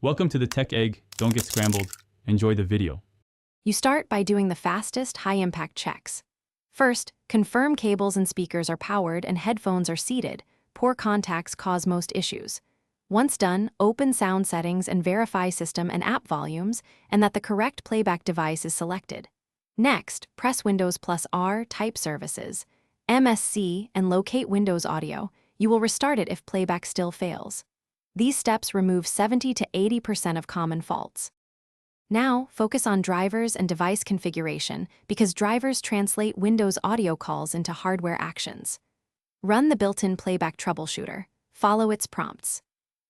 Welcome to the Tech Egg. Don't get scrambled. Enjoy the video. You start by doing the fastest, high-impact checks. First, confirm cables and speakers are powered and headphones are seated. Poor contacts cause most issues. Once done, open sound settings and verify system and app volumes and that the correct playback device is selected. Next, press Windows plus R, type services, MSC, and locate Windows Audio. You will restart it if playback still fails. These steps remove 70 to 80% of common faults. Now, focus on drivers and device configuration because drivers translate Windows audio calls into hardware actions. Run the built-in playback troubleshooter. Follow its prompts.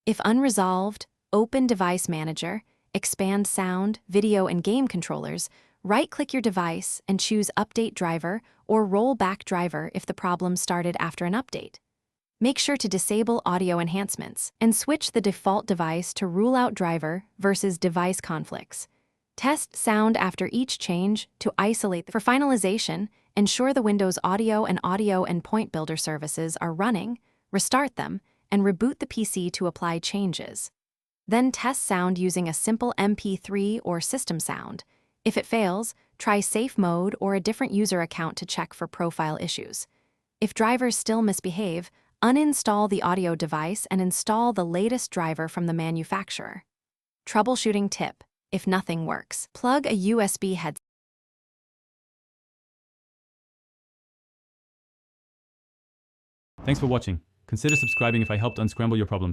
If unresolved, open Device Manager, expand sound, video, and game controllers, right-click your device and choose Update Driver or Roll Back Driver if the problem started after an update. Make sure to disable audio enhancements and switch the default device to rule out driver versus device conflicts. Test sound after each change to isolate. For finalization, ensure the Windows Audio and Point Builder services are running, restart them, and reboot the PC to apply changes. Then test sound using a simple MP3 or system sound. If it fails, try safe mode or a different user account to check for profile issues. If drivers still misbehave, uninstall the audio device and install the latest driver from the manufacturer. Troubleshooting tip: if nothing works, plug a USB headset. Thanks for watching. Consider subscribing if I helped unscramble your problems.